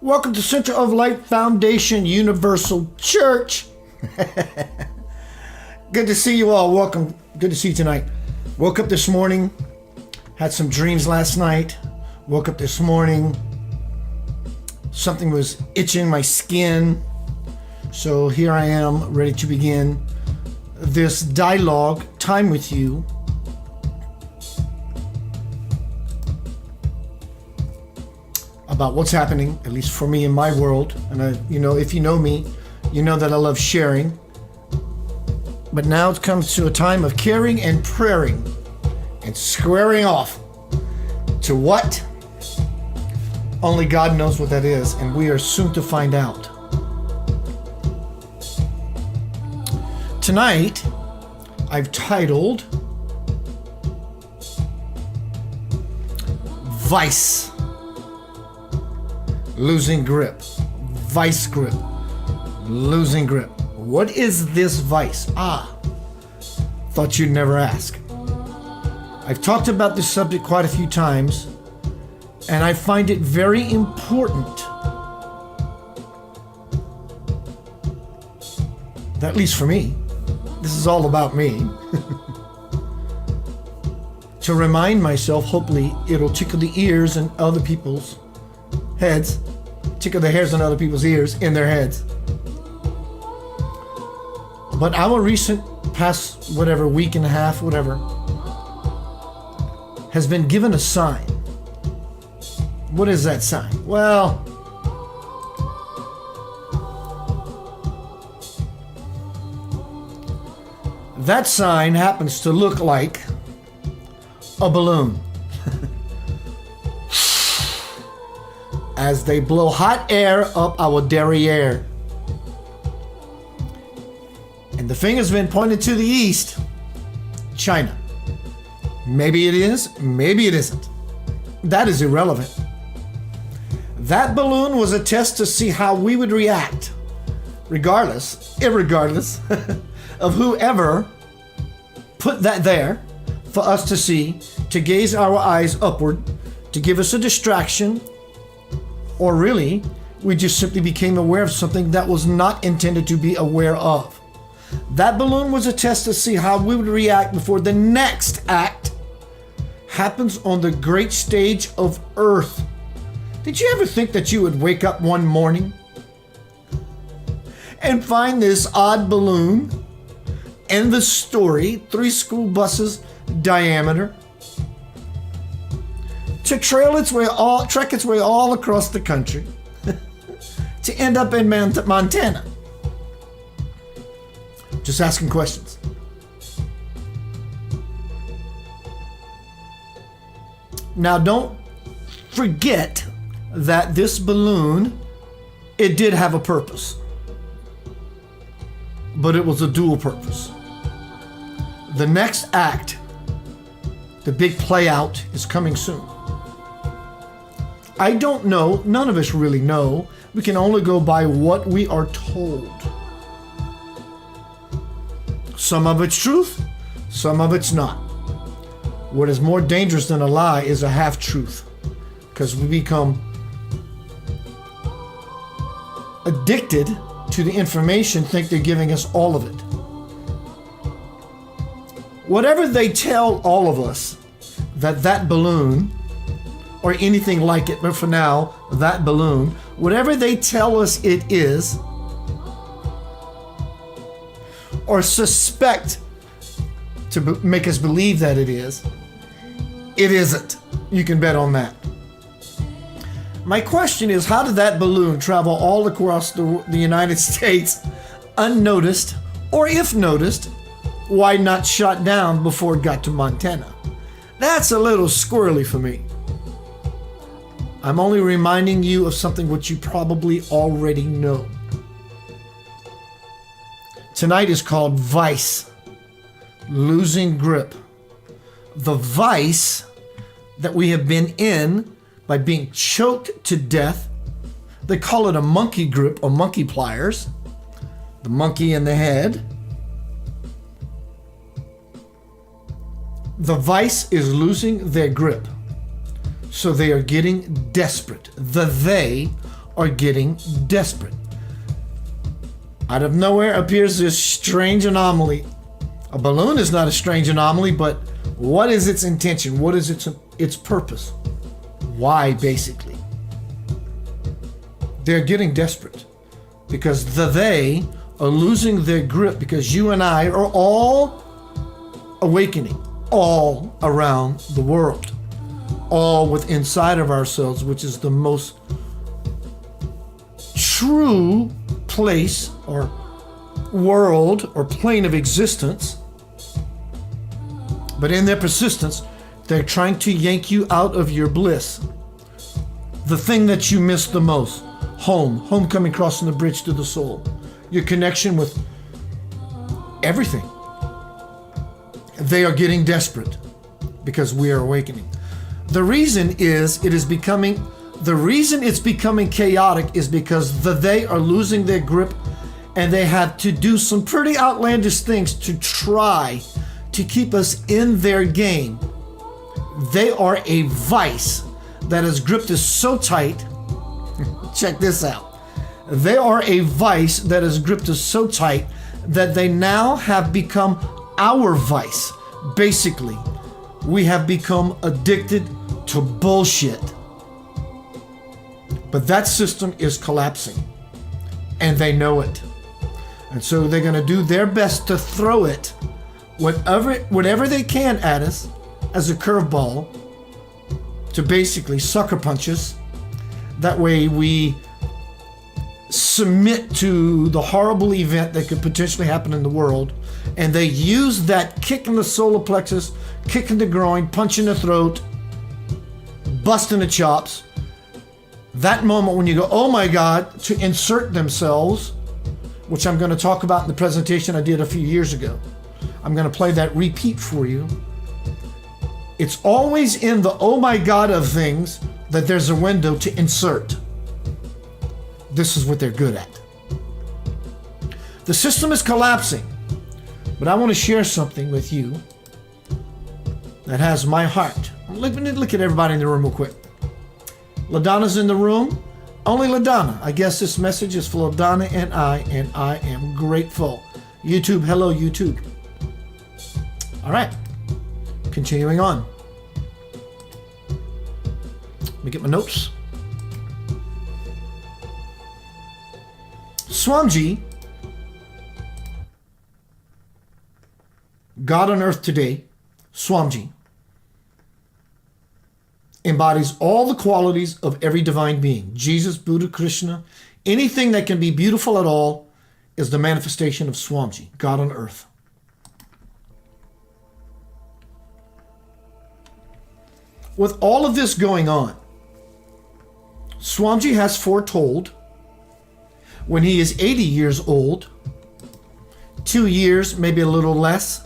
Welcome to Center of Light Foundation Universal Church. Good to see you all. Welcome. Good to see you tonight. Woke up this morning, had some dreams last night. Woke up this morning, something was itching my skin. So here I am, ready to begin this dialogue time with you. About what's happening, at least for me in my world. And if you know me, you know that I love sharing. But now it comes to a time of caring and praying and squaring off to what? Only God knows what that is, and we are soon to find out. Tonight, I've titled Vice. Losing grip. Vice grip. Losing grip. What is this vice? Thought you'd never ask. I've talked about this subject quite a few times, and I find it very important, at least for me, this is all about me, to remind myself, hopefully it'll tickle the ears and other people's heads, tickle the hairs on other people's ears in their heads. But our recent past, week and a half, has been given a sign. What is that sign? Well, that sign happens to look like a balloon. As they blow hot air up our derriere. And the finger's been pointed to the east, China. Maybe it is, maybe it isn't. That is irrelevant. That balloon was a test to see how we would react, irregardless of whoever put that there for us to see, to gaze our eyes upward, to give us a distraction, or really, we just simply became aware of something that was not intended to be aware of. That balloon was a test to see how we would react before the next act happens on the great stage of Earth. Did you ever think that you would wake up one morning and find this odd balloon in the story, 3 school buses diameter, to trek its way all across the country, to end up in Montana? Just asking questions. Now, don't forget that this balloon, it did have a purpose, but it was a dual purpose. The next act, the big play out, is coming soon. I don't know, none of us really know. We can only go by what we are told. Some of it's truth, some of it's not. What is more dangerous than a lie is a half-truth, because we become addicted to the information, think they're giving us all of it. Whatever they tell all of us, that balloon, or anything like it, but for now, that balloon, whatever they tell us it is, or suspect to make us believe that it is, it isn't. You can bet on that. My question is, how did that balloon travel all across the United States unnoticed, or if noticed, why not shot down before it got to Montana? That's a little squirrely for me. I'm only reminding you of something which you probably already know. Tonight is called Vice, losing grip. The vice that we have been in by being choked to death. They call it a monkey grip or monkey pliers. The monkey in the head. The vice is losing their grip. So they are getting desperate. The they are getting desperate. Out of nowhere appears this strange anomaly. A balloon is not a strange anomaly, but what is its intention? What is its purpose? Why, basically? They're getting desperate because they are losing their grip, because you and I are all awakening all around the world, all within inside of ourselves, which is the most true place or world or plane of existence. But in their persistence, they're trying to yank you out of your bliss. The thing that you miss the most, homecoming, crossing the bridge to the soul, your connection with everything. They are getting desperate because we are awakening. The reason it's becoming chaotic is because they are losing their grip, and they have to do some pretty outlandish things to try to keep us in their game. They are a vice that has gripped us so tight. Check this out. They are a vice that has gripped us so tight that they now have become our vice. Basically, we have become addicted to bullshit. But that system is collapsing, and they know it. And so they're going to do their best to throw it, whatever they can at us as a curveball, to basically sucker punch us. That way we submit to the horrible event that could potentially happen in the world. And they use that kick in the solar plexus, kick in the groin, punch in the throat, bust in the chops. That moment when you go, oh my God, to insert themselves, which I'm going to talk about in the presentation I did a few years ago. I'm going to play that repeat for you. It's always in the oh my God of things that there's a window to insert. This is what they're good at. The system is collapsing, but I want to share something with you that has my heart. Look at everybody in the room real quick. LaDonna's in the room. Only LaDonna. I guess this message is for LaDonna and I am grateful. YouTube, hello YouTube. All right, continuing on. Let me get my notes. Swamji, God on earth today, Swamji, embodies all the qualities of every divine being. Jesus, Buddha, Krishna, anything that can be beautiful at all is the manifestation of Swamji, God on earth. With all of this going on, Swamji has foretold when he is 80 years old, 2 years, maybe a little less,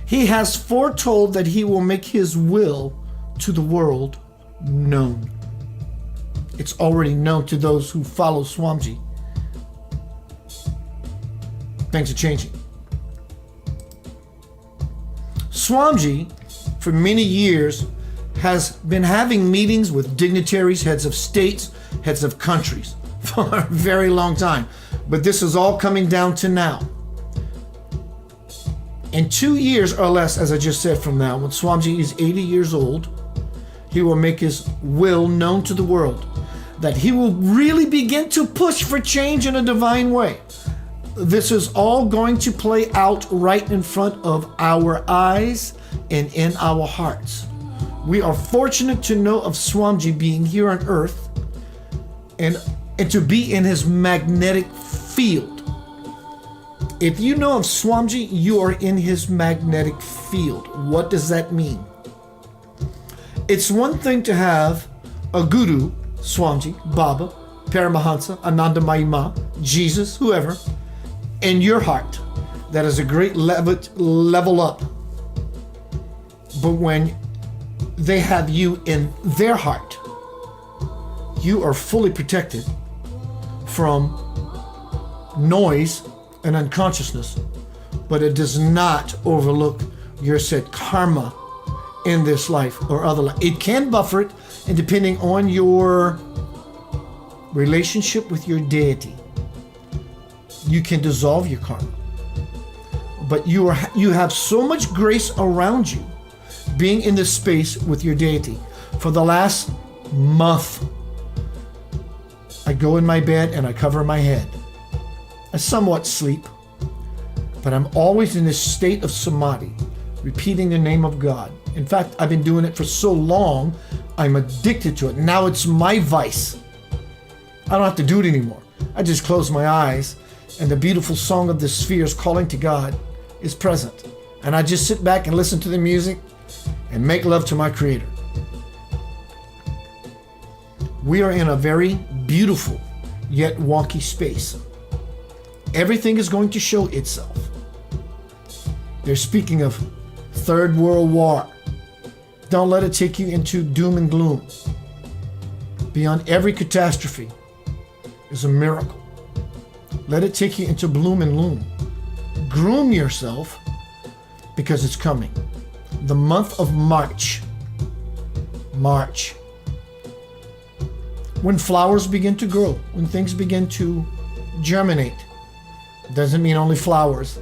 he has foretold that he will make his will to the world known. It's already known to those who follow Swamji. Things are changing. Swamji, for many years, has been having meetings with dignitaries, heads of states, heads of countries for a very long time. But this is all coming down to now. In 2 years or less, as I just said from now, when Swamji is 80 years old, he will make his will known to the world, that he will really begin to push for change in a divine way. This is all going to play out right in front of our eyes and in our hearts. We are fortunate to know of Swamji being here on earth and to be in his magnetic field. If you know of Swamji, you are in his magnetic field. What does that mean? It's one thing to have a guru, Swamji, Baba, Paramahansa, Anandamayi Ma, Jesus, whoever, in your heart. That is a great level up. But when they have you in their heart, you are fully protected from noise and unconsciousness, but it does not overlook your said karma in this life or other life. It can buffer it, and depending on your relationship with your deity, you can dissolve your karma. But you have so much grace around you being in this space with your deity. For the last month, I go in my bed and I cover my head. I somewhat sleep, but I'm always in this state of samadhi, repeating the name of God. In fact, I've been doing it for so long, I'm addicted to it. Now it's my vice. I don't have to do it anymore. I just close my eyes, and the beautiful song of the spheres calling to God is present. And I just sit back and listen to the music and make love to my Creator. We are in a very beautiful yet wonky space. Everything is going to show itself. They're speaking of Third World War. Don't let it take you into doom and gloom. Beyond every catastrophe is a miracle. Let it take you into bloom and loom. Groom yourself because it's coming. The month of March. March. When flowers begin to grow, when things begin to germinate, doesn't mean only flowers.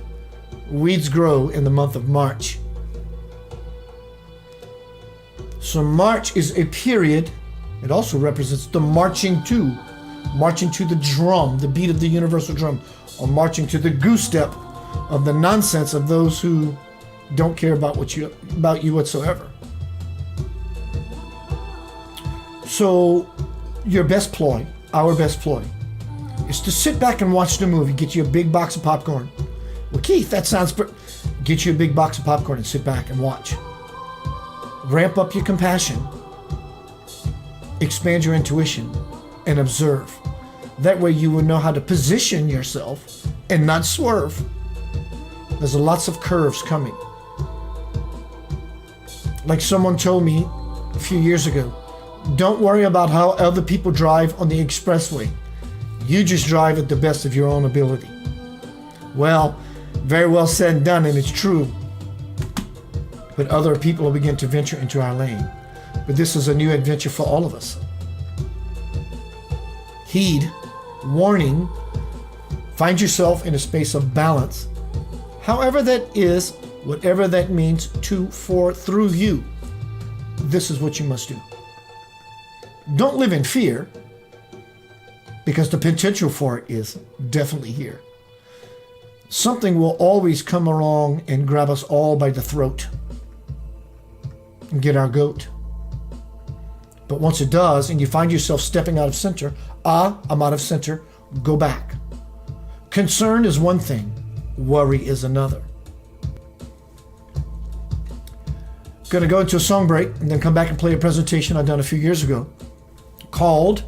Weeds grow in the month of March. So March is a period, it also represents the marching to the drum, the beat of the universal drum, or marching to the goose step of the nonsense of those who don't care about you whatsoever. So your best ploy, our best ploy, is to sit back and watch the movie. Get you a big box of popcorn. Well, Keith, that sounds get you a big box of popcorn and sit back and watch. Ramp up your compassion. Expand your intuition and observe. That way you will know how to position yourself and not swerve. There's lots of curves coming. Like someone told me a few years ago, don't worry about how other people drive on the expressway. You just drive at the best of your own ability. Well, very well said and done, and it's true. But other people will begin to venture into our lane. But this is a new adventure for all of us. Heed, warning, find yourself in a space of balance. However that is, whatever that means to, for, through you, this is what you must do. Don't live in fear, because the potential for it is definitely here. Something will always come along and grab us all by the throat and get our goat. But once it does, and you find yourself stepping out of center, I'm out of center, go back. Concern is one thing, worry is another. Going to go into a song break and then come back and play a presentation I've done a few years ago called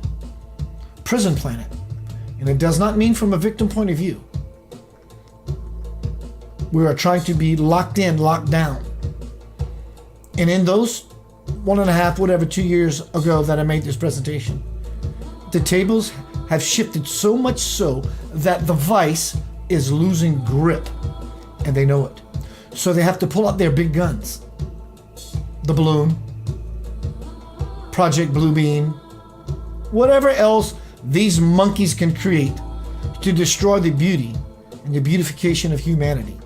Prison Planet. And it does not mean from a victim point of view. We are trying to be locked in, locked down. And in those 1.5, 2 years ago that I made this presentation, the tables have shifted so much so that the vice is losing grip, and they know it. So they have to pull out their big guns. The balloon, Project Bluebeam, whatever else these monkeys can create to destroy the beauty and the beautification of humanity.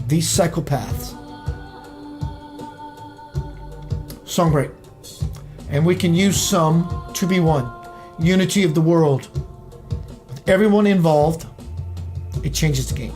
These psychopaths. Song break. And we can use some to be one. Unity of the world. With everyone involved, it changes the game.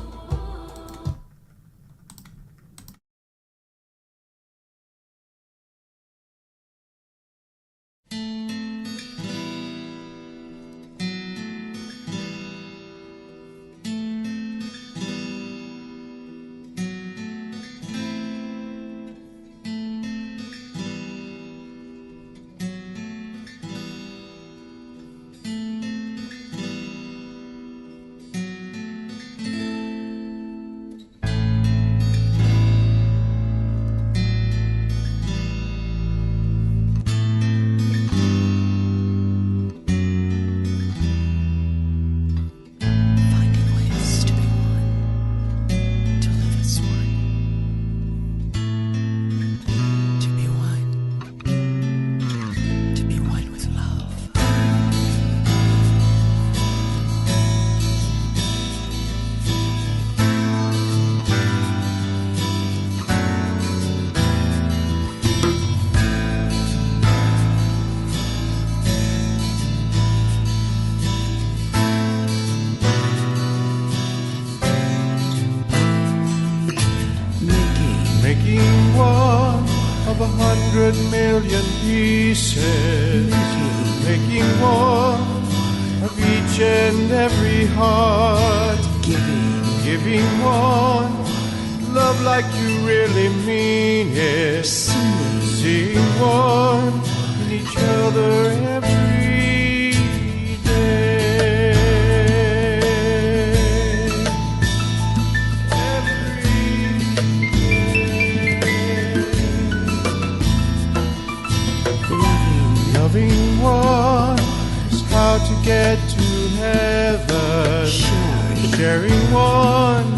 100 million pieces, making one of each and every heart, giving one love like you really mean it, seeing one in each other every day. Loving one is how to get to heaven, sharing one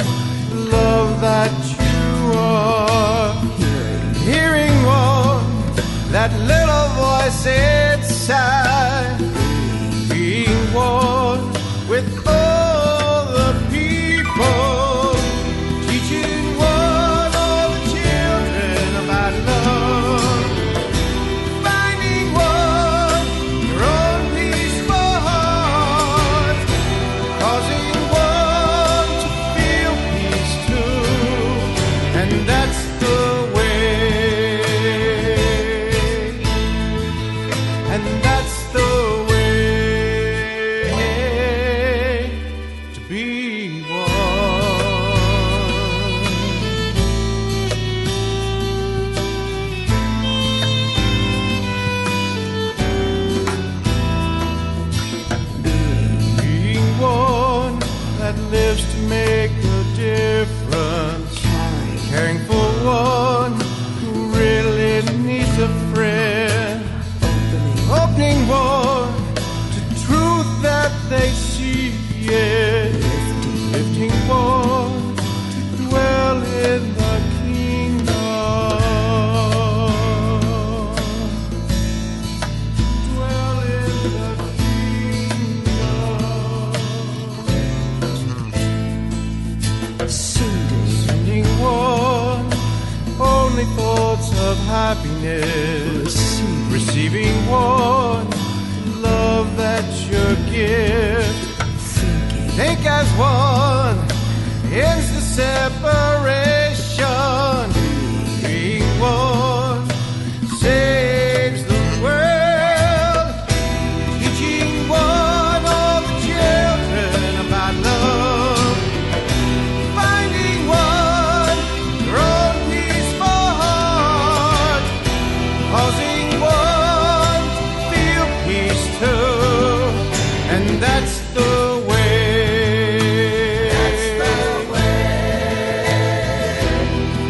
love that you are, hearing one, that little voice inside, being one with all the people, teaching one all the children about love, finding one your own peaceful heart, causing one to feel peace too, and that's the way, and that's the way to be one. Being one that lives to make a difference, caring for one who really needs a friend, opening one to truth that they see, yeah, lifting one to dwell in the kingdom, dwell in the kingdom, sending one only thoughts of happiness, receiving one love that's your gift. Think as one ends the separation, being one saves the world, teaching one all the children about love, finding one your own peaceful heart, causing one to feel peace too, and that's the way.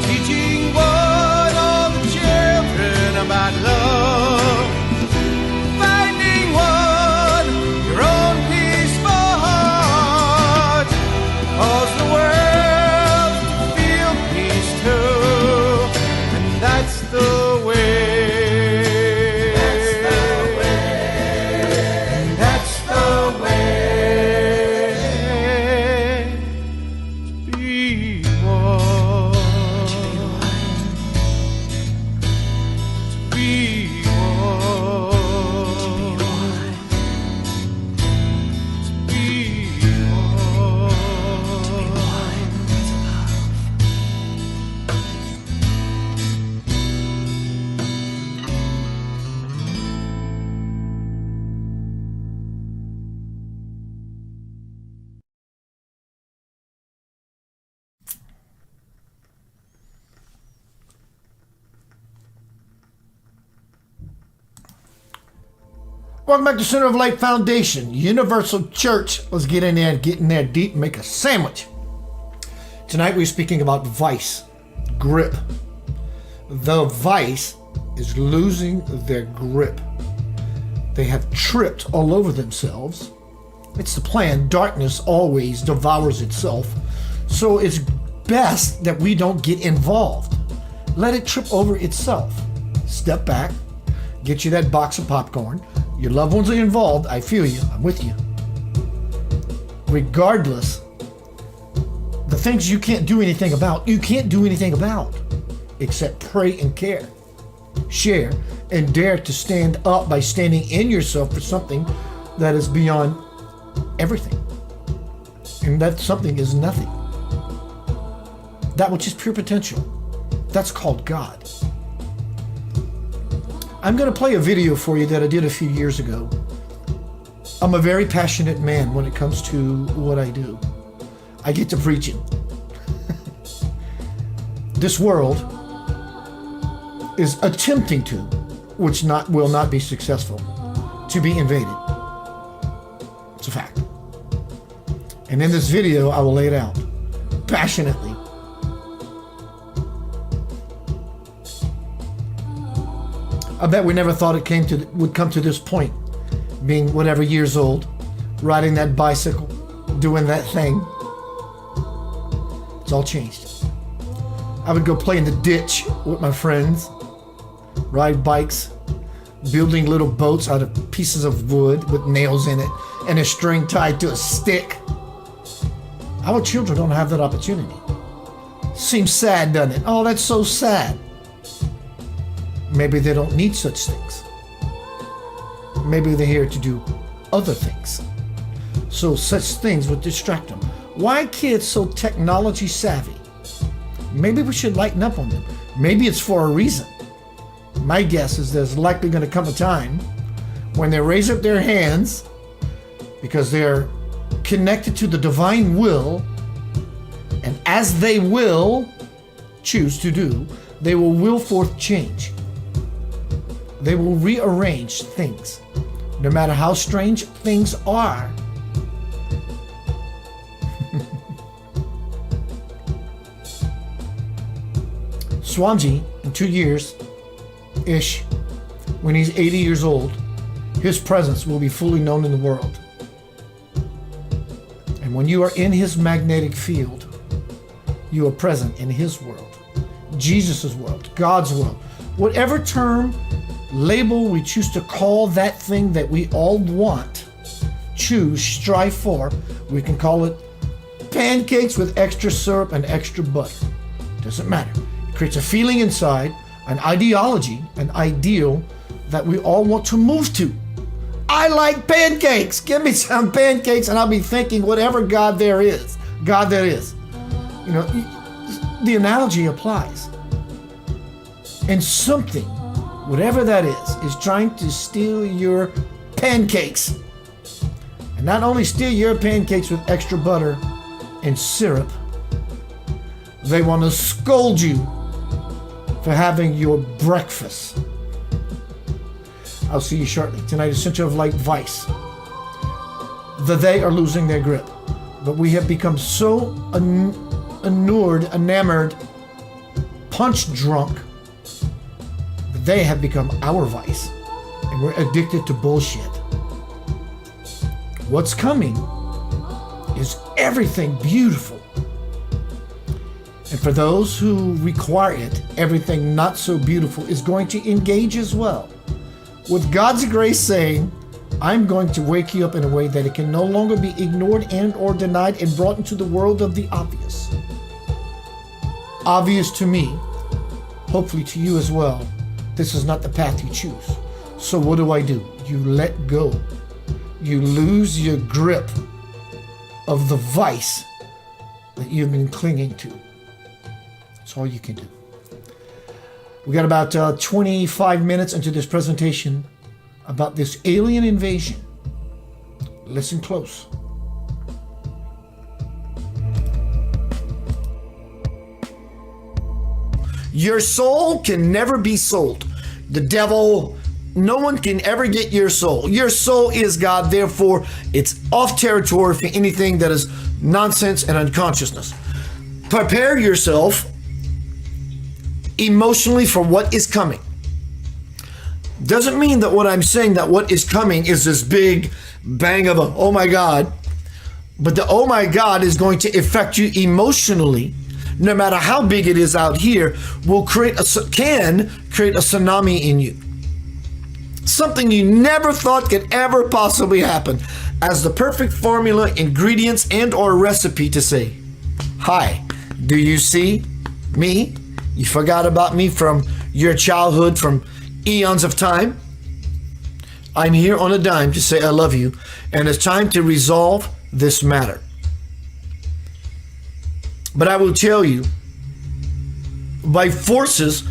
Teaching one all the children about love, finding one your own peaceful heart, cause the world to feel peace too, and that's the way. That's the way to be one. To be one. To be Welcome back to Center of Light Foundation, Universal Church. Let's get in there deep and make a sandwich. Tonight we're speaking about vice, grip. The vice is losing their grip. They have tripped all over themselves. It's the plan. Darkness always devours itself. So it's best that we don't get involved. Let it trip over itself. Step back. Get you that box of popcorn. Your loved ones are involved. I feel you. I'm with you. Regardless, the things you can't do anything about, you can't do anything about except pray and care. Share and dare to stand up by standing in yourself for something that is beyond everything. And that something is nothing. That which is pure potential. That's called God. I'm going to play a video for you that I did a few years ago. I'm a very passionate man when it comes to what I do. I get to preaching. This world is attempting to, which will not be successful, to be invaded. It's a fact. And in this video, I will lay it out passionately. I bet we never thought it would come to this point, being whatever years old, riding that bicycle, doing that thing. It's all changed. I would go play in the ditch with my friends, ride bikes, building little boats out of pieces of wood with nails in it and a string tied to a stick. Our children don't have that opportunity. Seems sad, doesn't it? Oh, that's so sad. Maybe they don't need such things. Maybe they're here to do other things. So such things would distract them. Why kids so technology savvy? Maybe we should lighten up on them. Maybe it's for a reason. My guess is there's likely going to come a time when they raise up their hands because they're connected to the divine will, and as they will choose to do, they will forth change. They will rearrange things, no matter how strange things are. Swamiji, in 2 years-ish, when he's 80 years old, his presence will be fully known in the world. And when you are in his magnetic field, you are present in his world, Jesus' world, God's world. Whatever term, label we choose to call that thing that we all want, choose, strive for, we can call it pancakes with extra syrup and extra butter. Doesn't matter. It creates a feeling inside, an ideology, an ideal that we all want to move to. I like pancakes. Give me some pancakes and I'll be thinking whatever God there is. God there is. You know, the analogy applies. And something, whatever that is trying to steal your pancakes. And not only steal your pancakes with extra butter and syrup, they want to scold you for having your breakfast. I'll see you shortly. Tonight is Center of Light Vice. They are losing their grip. But we have become so enamored, punch drunk, that they have become our vice. And we're addicted to bullshit. What's coming is everything beautiful. And for those who require it, everything not so beautiful is going to engage as well. With God's grace saying, I'm going to wake you up in a way that it can no longer be ignored and or denied and brought into the world of the obvious. Obvious to me, hopefully to you as well, this is not the path you choose. So what do? You let go. You lose your grip of the vice that you've been clinging to. That's all you can do. We got about 25 minutes into this presentation about this alien invasion. Listen close. Your soul can never be sold. The devil, no one can ever get your soul. Your soul is God, therefore it's off territory for anything that is nonsense and unconsciousness. Prepare yourself emotionally for what is coming. Doesn't mean that what I'm saying, that what is coming is this big bang of a, oh my God. But the oh my God is going to affect you emotionally, no matter how big it is out here, can create a tsunami in you. Something you never thought could ever possibly happen, as the perfect formula, ingredients, and or recipe to say, hi, do you see me? You forgot about me from your childhood, from eons of time? I'm here on a dime to say I love you, and it's time to resolve this matter. But I will tell you, by forces,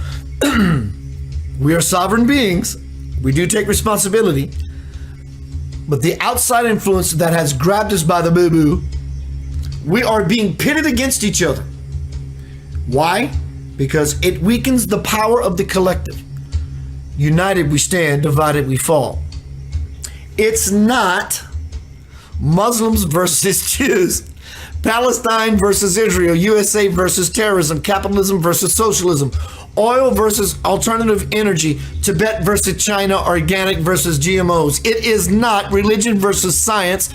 we are sovereign beings. We do take responsibility. But the outside influence that has grabbed us by the boo-boo, we are being pitted against each other. Why? Because it weakens the power of the collective. United we stand, divided we fall. It's not Muslims versus Jews, Palestine versus Israel, USA versus terrorism, capitalism versus socialism, oil versus alternative energy, Tibet versus China, organic versus GMOs. It is not religion versus science,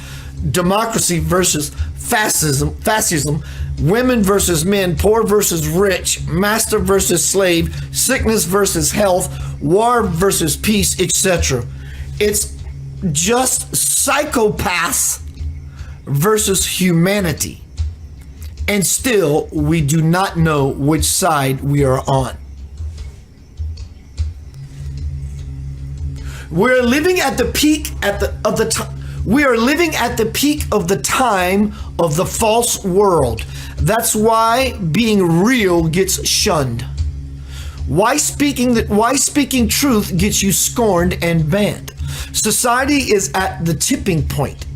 democracy versus fascism, women versus men, poor versus rich, master versus slave, sickness versus health, war versus peace, etc. It's just psychopaths versus humanity. And still, we do not know which side we are on. We're living at the peak we are living at the peak of the time of the false world. That's why being real gets shunned. Why speaking truth gets you scorned and banned. Society is at the tipping point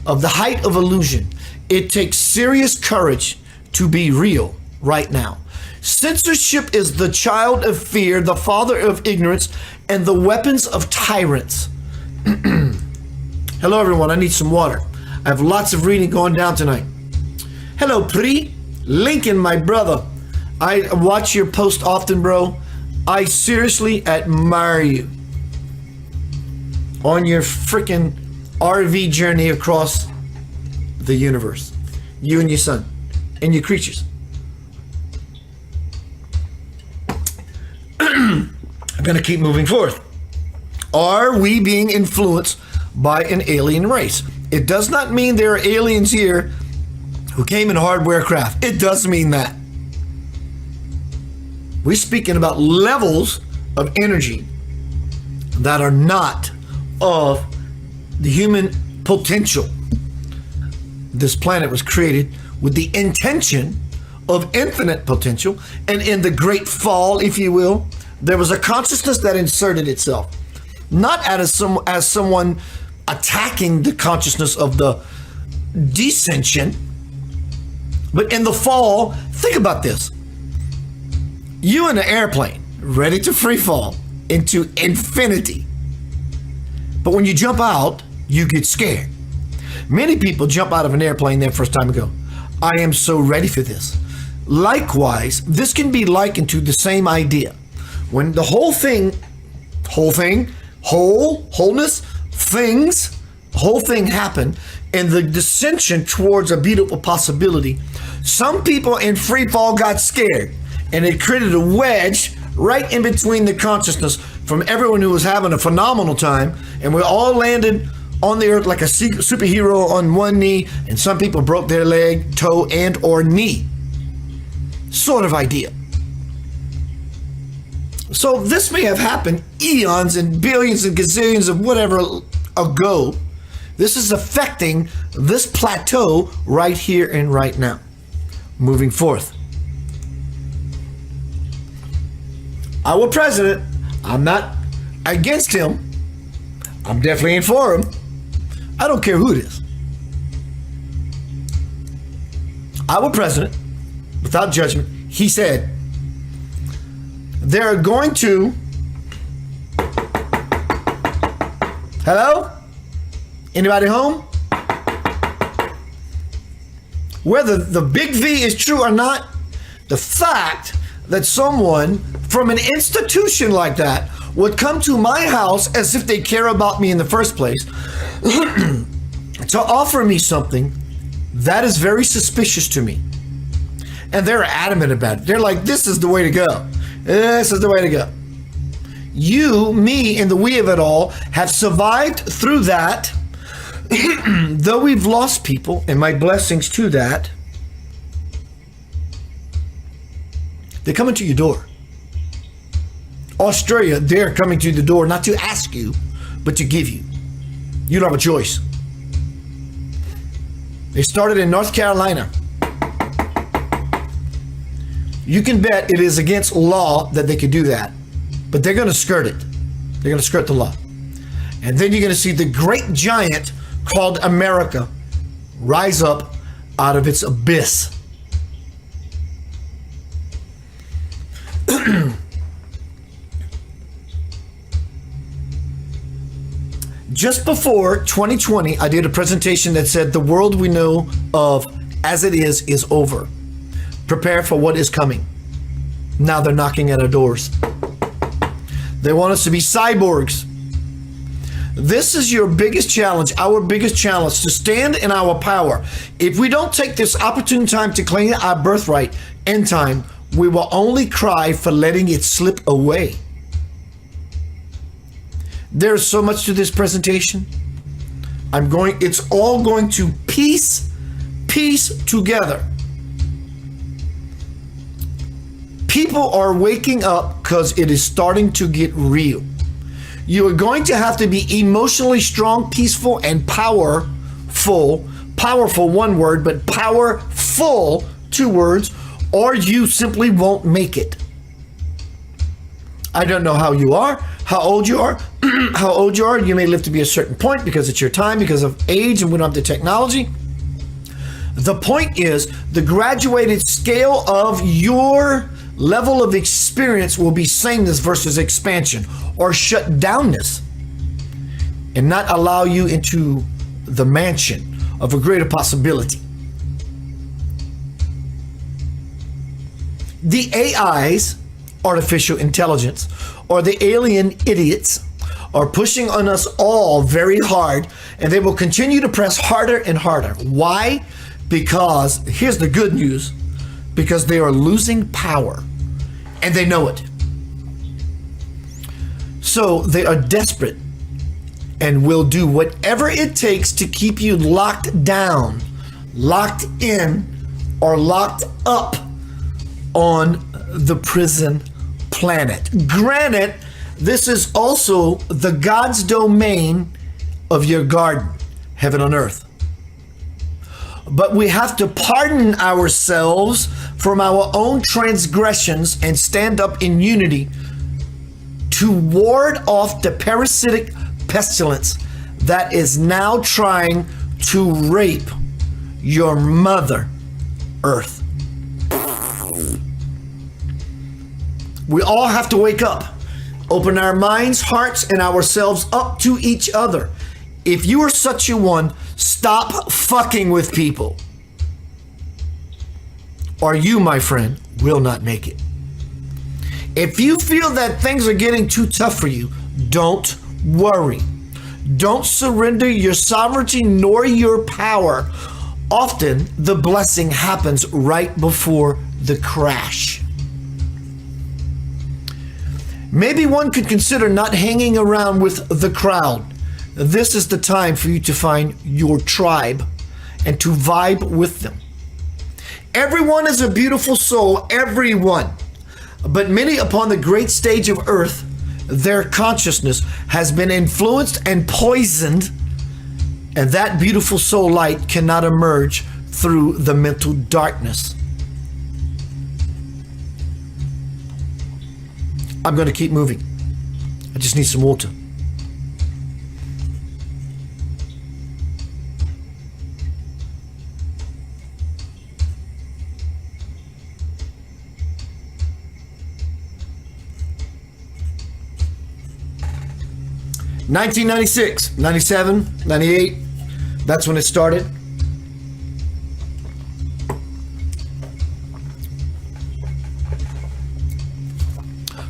of the height of illusion. It takes serious courage to be real right now. Censorship is the child of fear, the father of ignorance, and the weapons of tyrants. Hello, everyone. I need some water. I have lots of reading going down tonight. Hello, Pri. Lincoln, my brother. I watch your post often, bro. I seriously admire you on your freaking RV journey across the universe. You and your son and your creatures. I'm going to keep moving forth. Are we being influenced by an alien race? It does not mean there are aliens here who came in hardware craft. It does mean that. We're speaking about levels of energy that are not of the human potential. This planet was created with the intention of infinite potential, and in the great fall, if you will, there was a consciousness that inserted itself, not as someone attacking the consciousness of the descension, but in the fall. Think about this. You in an airplane, ready to free fall into infinity. But when you jump out, you get scared. Many people jump out of an airplane their first time and go, I am so ready for this. Likewise, this can be likened to the same idea. When the wholeness, things, the whole thing happened, and the descension towards a beautiful possibility, some people in free fall got scared, and it created a wedge right in between the consciousness from everyone who was having a phenomenal time, and we all landed on the earth like a superhero on one knee, and some people broke their leg, toe, and or knee. Sort of idea. So this may have happened eons and billions and gazillions of whatever ago. This is affecting this plateau right here and right now. Moving forth. Our president, I'm not against him. I'm definitely in for him. I don't care who it is. Our president, without judgment, he said, they're going to, hello? Anybody home? Whether the big V is true or not, the fact that someone from an institution like that would come to my house as if they care about me in the first place to offer me something, that is very suspicious to me. And they're adamant about it. They're like, this is the way to go. This is the way to go. You, me, and the we of it all have survived through that. Though we've lost people, and my blessings to that, they're coming to your door. Australia, they're coming to the door, not to ask you, but to give you. You don't have a choice. They started in North Carolina. You can bet it is against law that they could do that, but they're going to skirt it. They're going to skirt the law. And then you're going to see the great giant called America rise up out of its abyss. Just before 2020, I did a presentation that said the world we know of as it is over. Prepare for what is coming. Now they're knocking at our doors. They want us to be cyborgs. This is your biggest challenge, our biggest challenge, to stand in our power. If we don't take this opportune time to claim our birthright in time, we will only cry for letting it slip away. There's so much to this presentation. It's all going to piece together. People are waking up because it is starting to get real. You are going to have to be emotionally strong, peaceful, and powerful. Powerful, one word, but powerful, two words, or you simply won't make it. I don't know how you are, how old you are, how old you are. You may live to be a certain point because it's your time, because of age, and we don't have the technology. The point is, the graduated scale of your level of experience will be sameness versus expansion, or shut downness, and not allow you into the mansion of a greater possibility. The AIs, artificial intelligence, or the alien idiots, are pushing on us all very hard, and they will continue to press harder and harder. Why? Because, here's the good news, because they are losing power, and they know it. So they are desperate and will do whatever it takes to keep you locked down, locked in, or locked up on the prison planet. Granted, this is also the God's domain of your garden, heaven on earth. But we have to pardon ourselves from our own transgressions and stand up in unity to ward off the parasitic pestilence that is now trying to rape your mother, earth. We all have to wake up, open our minds, hearts, and ourselves up to each other. If you are such a one, stop fucking with people, or you, my friend, will not make it. If you feel that things are getting too tough for you, don't worry. Don't surrender your sovereignty nor your power. Often the blessing happens right before the crash. Maybe one could consider not hanging around with the crowd. This is the time for you to find your tribe and to vibe with them. Everyone is a beautiful soul, everyone. But many upon the great stage of earth, their consciousness has been influenced and poisoned, and that beautiful soul light cannot emerge through the mental darkness. I'm going to keep moving. I just need some water. (1996, 97, 98). That's when it started.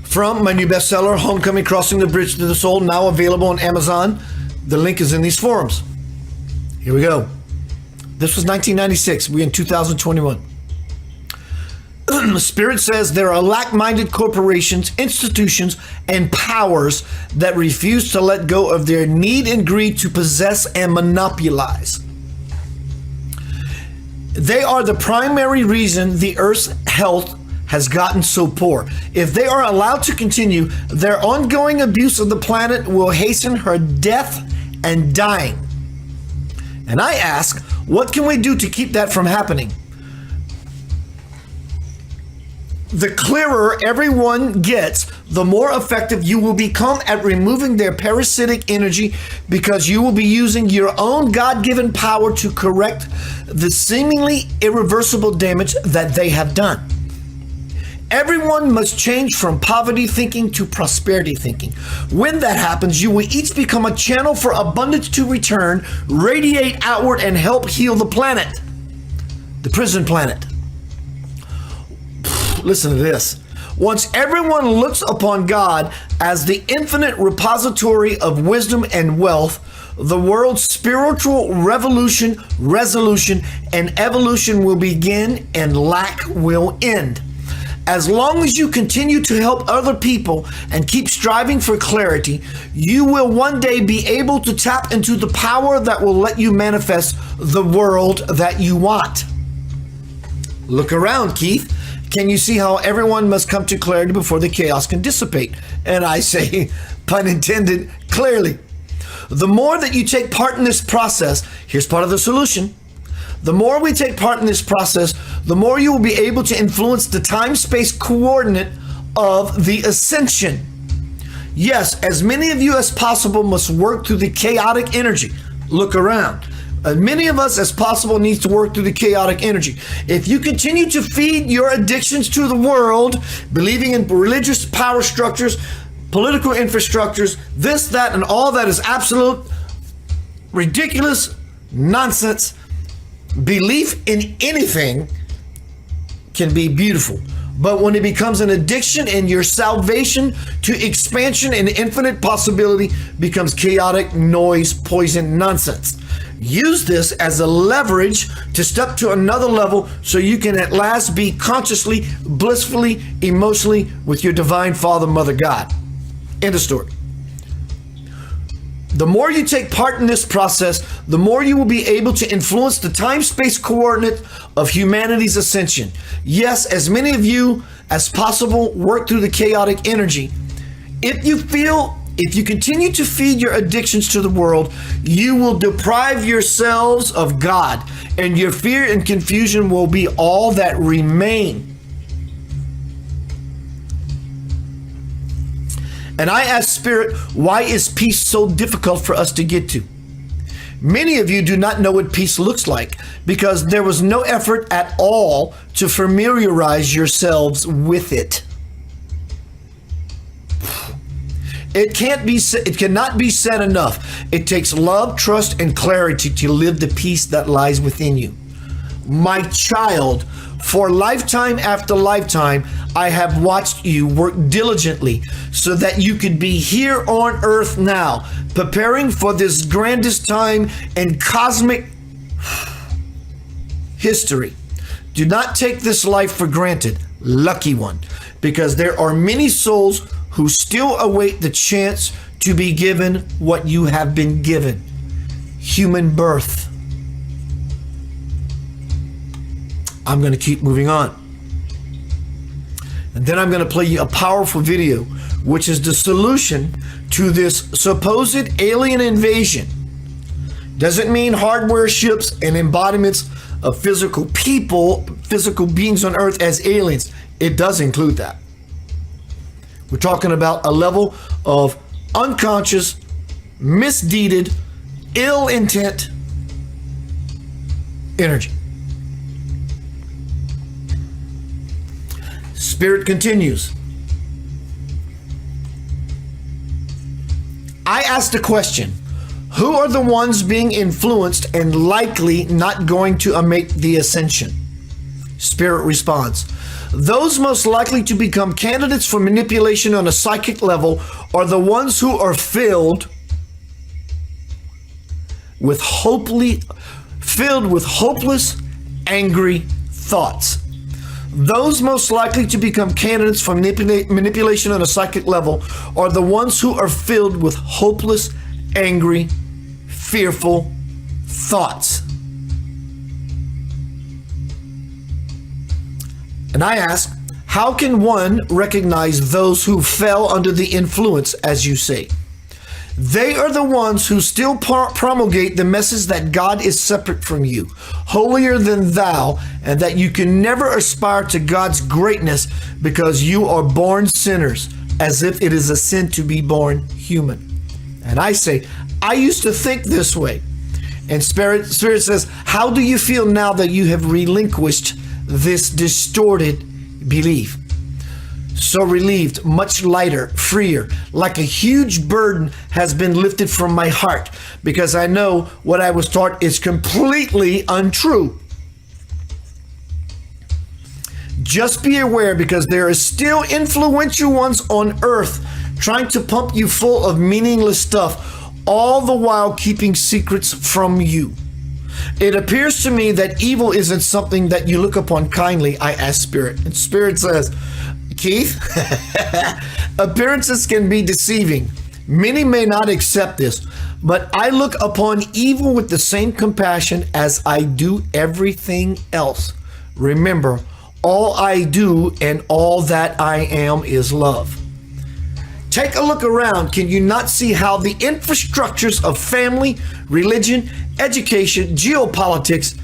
From my new bestseller, Homecoming: Crossing the Bridge to the Soul, now available on Amazon. The link is in these forums. Here we go. This was 1996. We're in 2021. Spirit says there are lack-minded corporations, institutions, and powers that refuse to let go of their need and greed to possess and monopolize. They are the primary reason the Earth's health has gotten so poor. If they are allowed to continue, their ongoing abuse of the planet will hasten her death and dying. And I ask, what can we do to keep that from happening? The clearer everyone gets, the more effective you will become at removing their parasitic energy, because you will be using your own God-given power to correct the seemingly irreversible damage that they have done. Everyone must change from poverty thinking to prosperity thinking. When that happens, you will each become a channel for abundance to return, radiate outward, and help heal the planet, the prison planet. Listen to this. Once everyone looks upon God as the infinite repository of wisdom and wealth, the world's spiritual revolution, resolution, and evolution will begin, and lack will end. As long as you continue to help other people and keep striving for clarity, you will one day be able to tap into the power that will let you manifest the world that you want. Look around, Keith. Can you see how everyone must come to clarity before the chaos can dissipate? And I say, pun intended, clearly. The more that you take part in this process, here's part of the solution. The more we take part in this process, the more you will be able to influence the time-space coordinate of the ascension. Yes, as many of you as possible must work through the chaotic energy. Look around. As many of us as possible needs to work through the chaotic energy. If you continue to feed your addictions to the world, believing in religious power structures, political infrastructures, this, that, and all that is absolute ridiculous nonsense. Belief in anything can be beautiful, but when it becomes an addiction and your salvation to expansion and infinite possibility becomes chaotic noise, poison, nonsense. Use this as a leverage to step to another level so you can at last be consciously, blissfully, emotionally with your divine Father, Mother, God. End of story. The more you take part in this process, the more you will be able to influence the time-space coordinate of humanity's ascension. Yes, as many of you as possible work through the chaotic energy. If you continue to feed your addictions to the world, you will deprive yourselves of God, and your fear and confusion will be all that remain. And I ask Spirit, why is peace so difficult for us to get to? Many of you do not know what peace looks like because there was no effort at all to familiarize yourselves with it. It cannot be said enough. It takes love, trust, and clarity to live the peace that lies within you. My child, for lifetime after lifetime, I have watched you work diligently so that you could be here on earth now, preparing for this grandest time in cosmic history. Do not take this life for granted, lucky one, because there are many souls who still await the chance to be given what you have been given: human birth. I'm going to keep moving on. And then I'm going to play you a powerful video, which is the solution to this supposed alien invasion. Doesn't mean hardware ships and embodiments of physical people, physical beings on Earth as aliens. It does include that. We're talking about a level of unconscious, misdeeded, ill intent energy. Spirit continues. I asked the question, who are the ones being influenced and likely not going to make the ascension? Spirit responds, those most likely to become candidates for manipulation on a psychic level are the ones who are filled with hopeless, angry thoughts. Those most likely to become candidates for manipulation on a psychic level are the ones who are filled with hopeless, angry, fearful thoughts. And I ask, how can one recognize those who fell under the influence, as you say? They are the ones who still promulgate the message that God is separate from you, holier than thou, and that you can never aspire to God's greatness because you are born sinners, as if it is a sin to be born human. And I say, I used to think this way. And Spirit says, how do you feel now that you have relinquished this distorted belief? So relieved, much lighter, freer, like a huge burden has been lifted from my heart, because I know what I was taught is completely untrue. Just be aware, because there is still influential ones on earth trying to pump you full of meaningless stuff, all the while keeping secrets from you. It appears to me that evil isn't something that you look upon kindly, I ask Spirit. And Spirit says, Keith, appearances can be deceiving. Many may not accept this, but I look upon evil with the same compassion as I do everything else. Remember, all I do and all that I am is love. Take a look around. Can you not see how the infrastructures of family, religion, education, geopolitics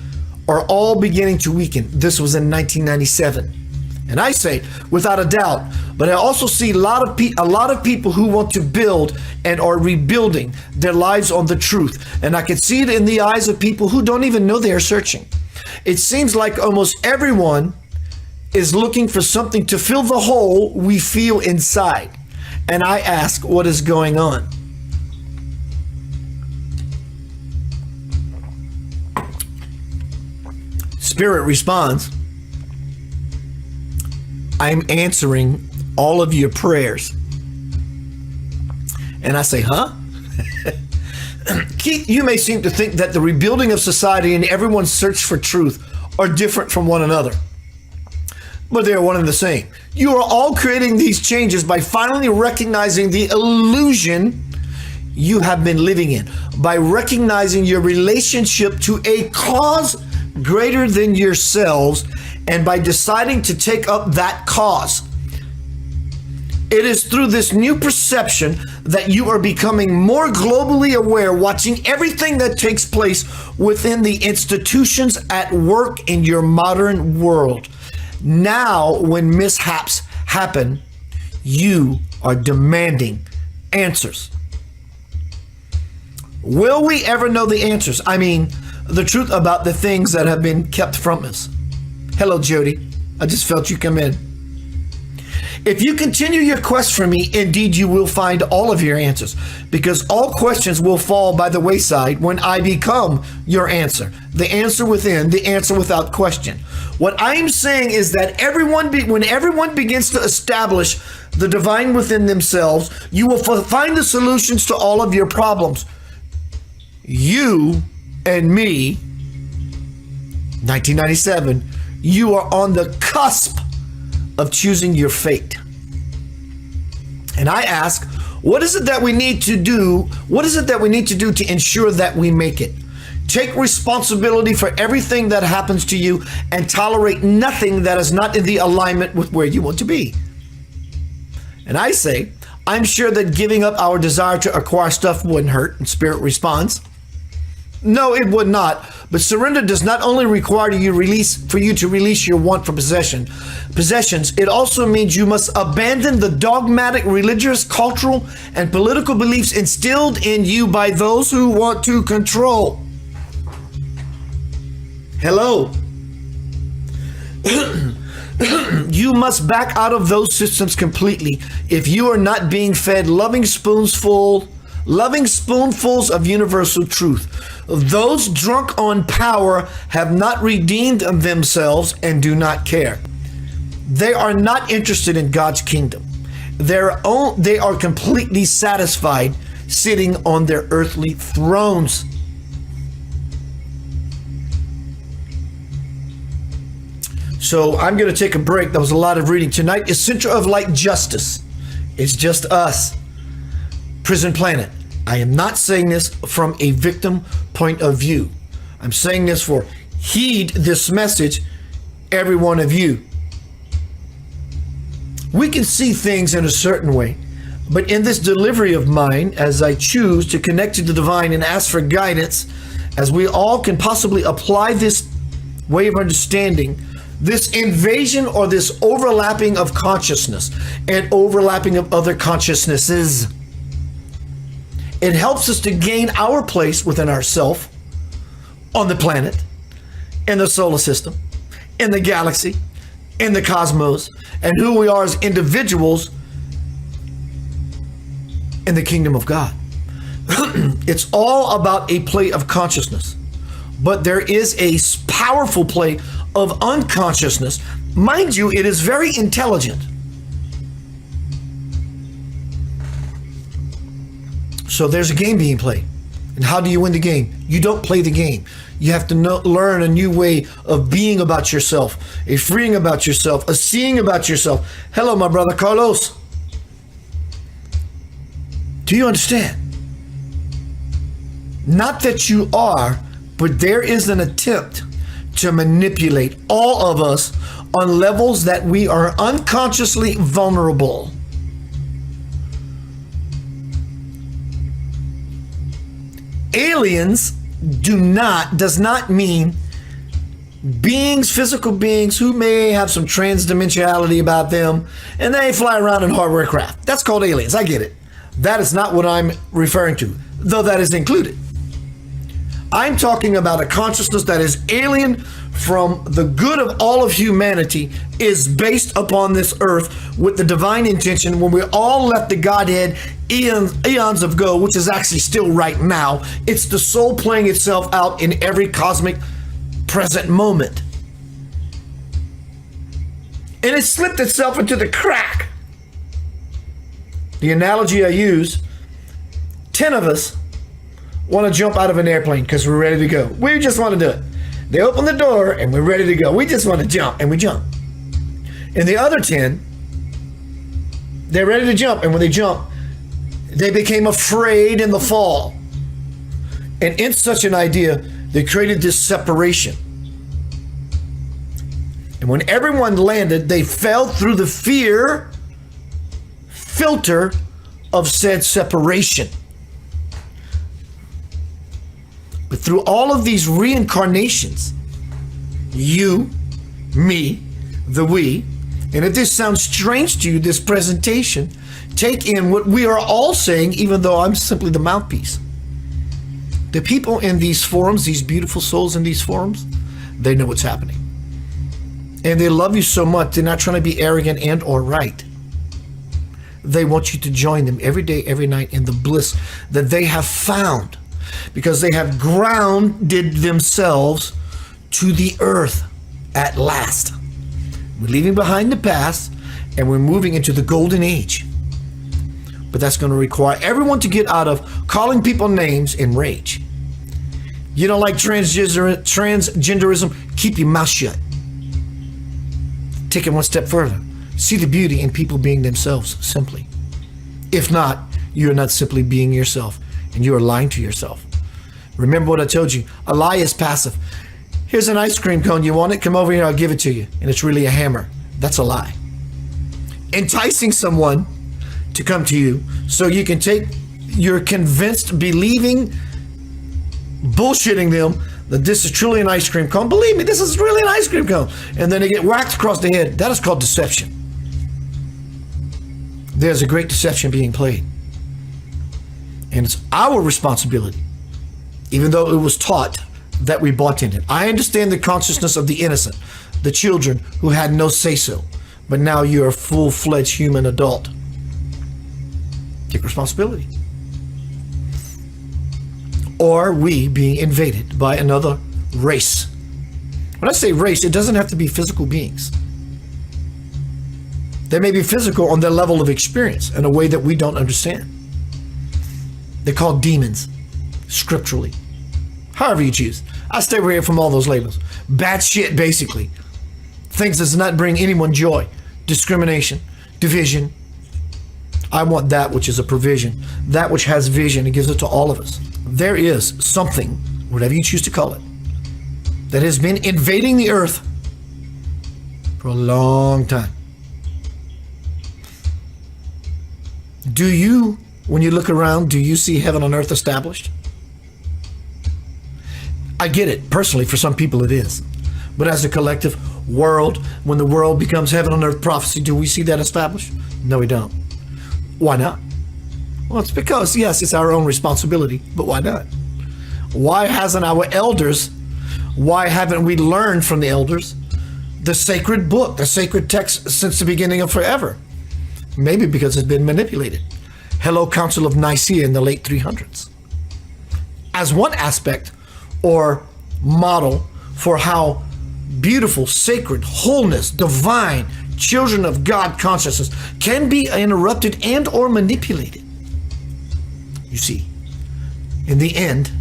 are all beginning to weaken? This was in 1997. And I say, without a doubt, but I also see a lot of people who want to build and are rebuilding their lives on the truth. And I can see it in the eyes of people who don't even know they are searching. It seems like almost everyone is looking for something to fill the hole we feel inside. And I ask, what is going on? Spirit responds, I'm answering all of your prayers. And I say, huh? Keith, you may seem to think that the rebuilding of society and everyone's search for truth are different from one another, but they are one and the same. You are all creating these changes by finally recognizing the illusion you have been living in, by recognizing your relationship to a cause greater than yourselves, and by deciding to take up that cause. It is through this new perception that you are becoming more globally aware, watching everything that takes place within the institutions at work in your modern world. Now, when mishaps happen, you are demanding answers. Will we ever know the answers? I mean, the truth about the things that have been kept from us. Hello, Jody. I just felt you come in. If you continue your quest for me, indeed you will find all of your answers, because all questions will fall by the wayside when I become your answer. The answer within, the answer without question. What I'm saying is that when everyone begins to establish the divine within themselves, you will find the solutions to all of your problems. You and me, 1997, you are on the cusp of choosing your fate. And I ask, what is it that we need to do? What is it that we need to do to ensure that we make it? Take responsibility for everything that happens to you and tolerate nothing that is not in the alignment with where you want to be. And I say, I'm sure that giving up our desire to acquire stuff wouldn't hurt. And Spirit responds, no, it would not. But surrender does not only require you to release your want for possessions. It also means you must abandon the dogmatic, religious, cultural, and political beliefs instilled in you by those who want to control. Hello. You must back out of those systems completely if you are not being fed loving spoonfuls of universal truth. Those drunk on power have not redeemed themselves and do not care. They are not interested in God's kingdom. They are completely satisfied sitting on their earthly thrones. So I'm going to take a break. That was a lot of reading. Tonight is Center of Light Justice. It's just us. Prison Planet. I am not saying this from a victim point of view. I'm saying this for heed this message, every one of you. We can see things in a certain way, But in this delivery of mine, as I choose to connect to the divine and ask for guidance, as we all can possibly apply this way of understanding, this invasion or this overlapping of consciousness and overlapping of other consciousnesses, it helps us to gain our place within ourself, on the planet, in the solar system, in the galaxy, in the cosmos, and who we are as individuals in the kingdom of God. It's all about a play of consciousness, but there is a powerful play of unconsciousness. Mind you, it is very intelligent. So there's a game being played. And how do you win the game? You don't play the game. You have to learn a new way of being about yourself, a freeing about yourself, a seeing about yourself. Hello, my brother Carlos. Do you understand? Not that you are, but there is an attempt to manipulate all of us on levels that we are unconsciously vulnerable. Aliens does not mean beings, physical beings who may have some transdimensionality about them and they fly around in hardware craft. That's called aliens. I get it. That is not what I'm referring to, though that is included. I'm talking about a consciousness that is alien from the good of all of humanity, is based upon this earth with the divine intention when we all left the Godhead eons ago, which is actually still right now. It's the soul playing itself out in every cosmic present moment. And it slipped itself into the crack. The analogy I use, 10 of us want to jump out of an airplane because we're ready to go. We just want to do it. They open the door and we're ready to go. We just want to jump, and we jump. And the other 10, they're ready to jump, and when they jump, they became afraid in the fall. And in such an idea, they created this separation. And when everyone landed, they fell through the fear filter of said separation. But through all of these reincarnations, you, me, the we, and if this sounds strange to you, this presentation, take in what we are all saying, even though I'm simply the mouthpiece. The people in these forums, these beautiful souls in these forums, they know what's happening. And they love you so much, they're not trying to be arrogant and or right. They want you to join them every day, every night in the bliss that they have found, because they have grounded themselves to the earth at last. We're leaving behind the past and we're moving into the golden age. But that's going to require everyone to get out of calling people names and rage. You don't like transgenderism? Keep your mouth shut. Take it one step further. See the beauty in people being themselves, simply. If not, you are not simply being yourself, and you are lying to yourself. Remember what I told you. A lie is passive. Here's an ice cream cone. You want it? Come over here. I'll give it to you. And it's really a hammer. That's a lie. Enticing someone to come to you so you can take your convinced, believing, bullshitting them that this is truly an ice cream cone. Believe me, this is really an ice cream cone. And then they get whacked across the head. That is called deception. There's a great deception being played. And it's our responsibility, even though it was taught, that we bought into it. I understand the consciousness of the innocent, the children who had no say-so, but now you're a full-fledged human adult. Take responsibility. Or we being invaded by another race. When I say race, it doesn't have to be physical beings. They may be physical on their level of experience in a way that we don't understand. They're called demons, scripturally. However you choose. I stay away from all those labels. Bad shit, basically. Things that does not bring anyone joy. Discrimination, division. I want that which is a provision, that which has vision and gives it to all of us. There is something, whatever you choose to call it, that has been invading the earth for a long time. Do you, when you look around, do you see heaven on earth established? I get it. Personally, for some people it is. But as a collective world, when the world becomes heaven on earth prophecy, do we see that established? No, we don't. Why not? Well, it's because, yes, it's our own responsibility, but why not? Why hasn't our elders, why haven't we learned from the elders the sacred book, the sacred text since the beginning of forever? Maybe because it's been manipulated. Hello, Council of Nicaea in the late 300s. As one aspect or model for how beautiful, sacred, wholeness, divine, children of God consciousness can be interrupted and or manipulated. You see, in the end,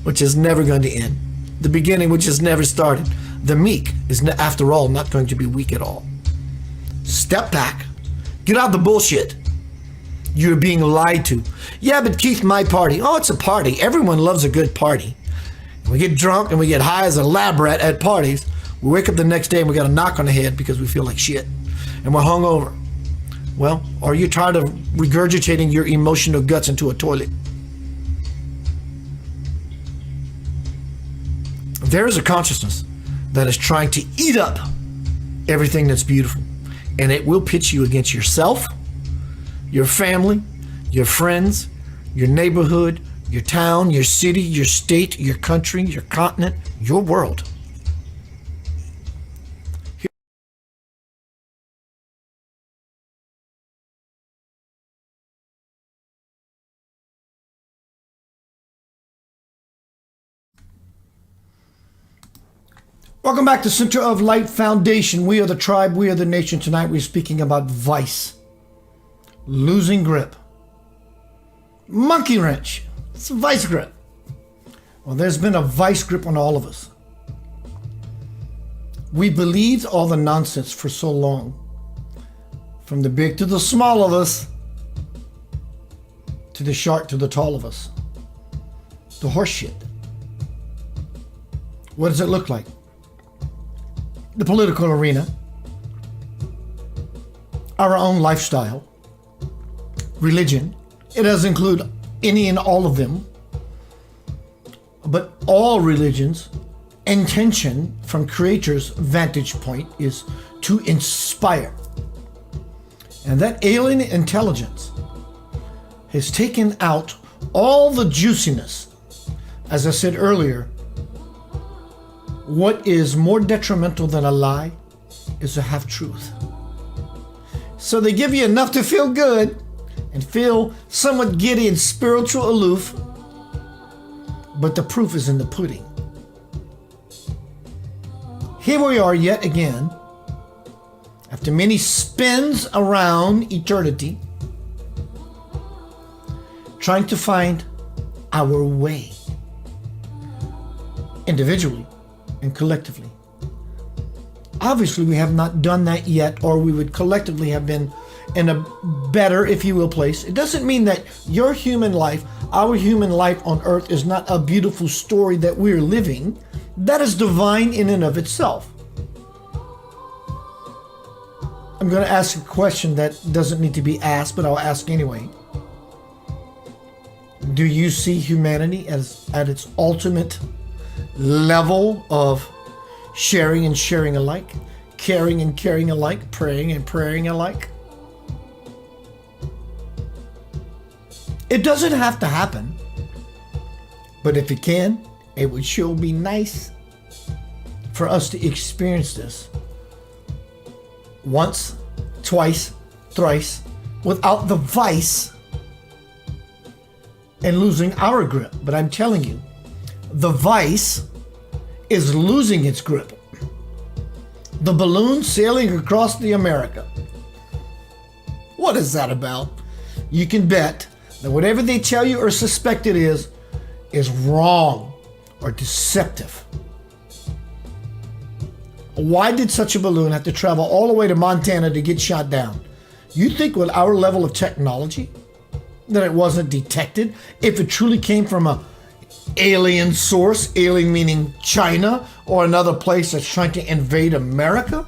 which is never going to end, the beginning which has never started, the meek is after all not going to be weak at all. Step back, get out of the bullshit. You're being lied to. Yeah, but Keith, my party. Oh, it's a party. Everyone loves a good party. We get drunk and we get high as a lab rat at parties. We wake up the next day and we got a knock on the head because we feel like shit. And we're hungover. Well, are you tired of regurgitating your emotional guts into a toilet? There is a consciousness that is trying to eat up everything that's beautiful. And it will pitch you against yourself, your family, your friends, your neighborhood, your town, your city, your state, your country, your continent, your world. Welcome back to Center of Light Foundation. We are the tribe, we are the nation. Tonight we're speaking about vice, losing grip, monkey wrench. It's a vice grip. Well, there's been a vice grip on all of us. We believed all the nonsense for so long, from the big to the small of us, to the short to the tall of us. The horse shit. What does it look like? The political arena, our own lifestyle, religion. It doesn't include any and all of them, but all religions' intention from Creator's vantage point is to inspire. And that alien intelligence has taken out all the juiciness. As I said earlier, what is more detrimental than a lie is a half-truth. So they give you enough to feel good and feel somewhat giddy and spiritual aloof, but the proof is in the pudding. Here we are yet again, after many spins around eternity, trying to find our way, individually and collectively. Obviously, we have not done that yet, or we would collectively have been in a better, if you will, place. It doesn't mean that your human life, our human life on earth, is not a beautiful story that we're living. That is divine in and of itself. I'm going to ask a question that doesn't need to be asked, but I'll ask anyway. Do you see humanity as at its ultimate level of sharing and sharing alike, caring and caring alike, praying and praying alike? It doesn't have to happen, but if it can, it would sure be nice for us to experience this once, twice, thrice, without the vice and losing our grip. But I'm telling you, the vice is losing its grip. The balloon sailing across the America. What is that about? You can bet that whatever they tell you or suspect it is wrong or deceptive. Why did such a balloon have to travel all the way to Montana to get shot down? You think with our level of technology that it wasn't detected if it truly came from a alien source, alien meaning China or another place that's trying to invade America?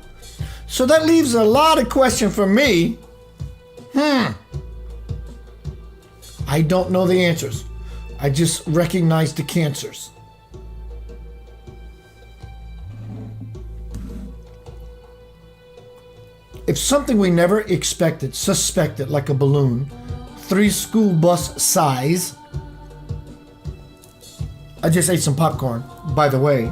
So that leaves a lot of question for me. I don't know the answers. I just recognize the cancers. If something we never expected, suspected, like a balloon, 3 school bus size. I just ate some popcorn, by the way.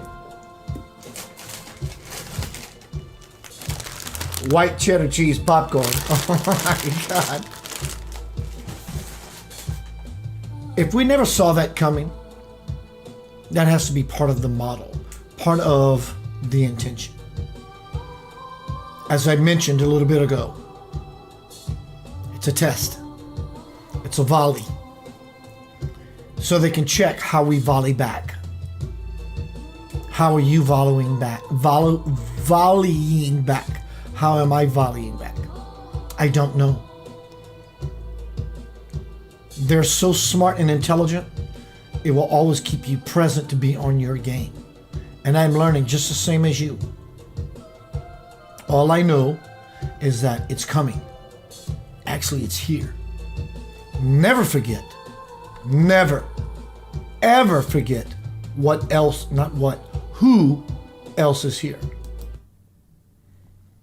White cheddar cheese popcorn. Oh my God. If we never saw that coming, that has to be part of the model, part of the intention. As I mentioned a little bit ago, it's a test. It's a volley. So they can check how we volley back. How are you volleying back? Volleying back. How am I volleying back? I don't know. They're so smart and intelligent, it will always keep you present to be on your game. And I'm learning just the same as you. All I know is that it's coming. Actually, it's here. Never forget, never, ever forget what else, not what, who else is here.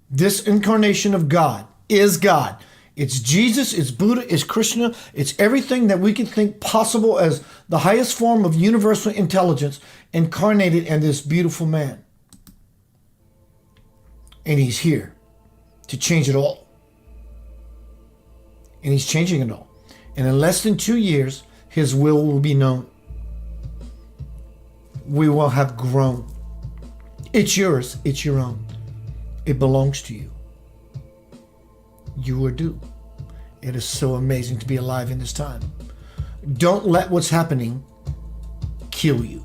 This incarnation of God is God. It's Jesus, it's Buddha, it's Krishna, it's everything that we can think possible as the highest form of universal intelligence incarnated in this beautiful man. And he's here to change it all. And he's changing it all. And in less than 2 years, his will be known. We will have grown. It's yours. It's your own. It belongs to you. You are due. It is so amazing to be alive in this time. Don't let what's happening kill you.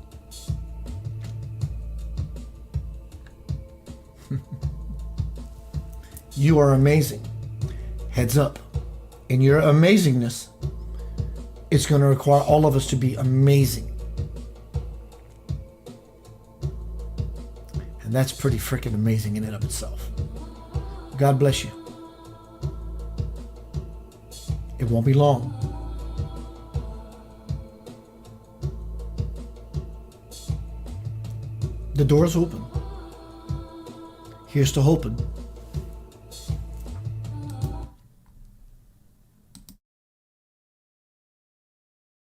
You are amazing. Heads up. In your amazingness, it's going to require all of us to be amazing. And that's pretty freaking amazing in and of itself. God bless you. It won't be long. The door's open. Here's to hoping.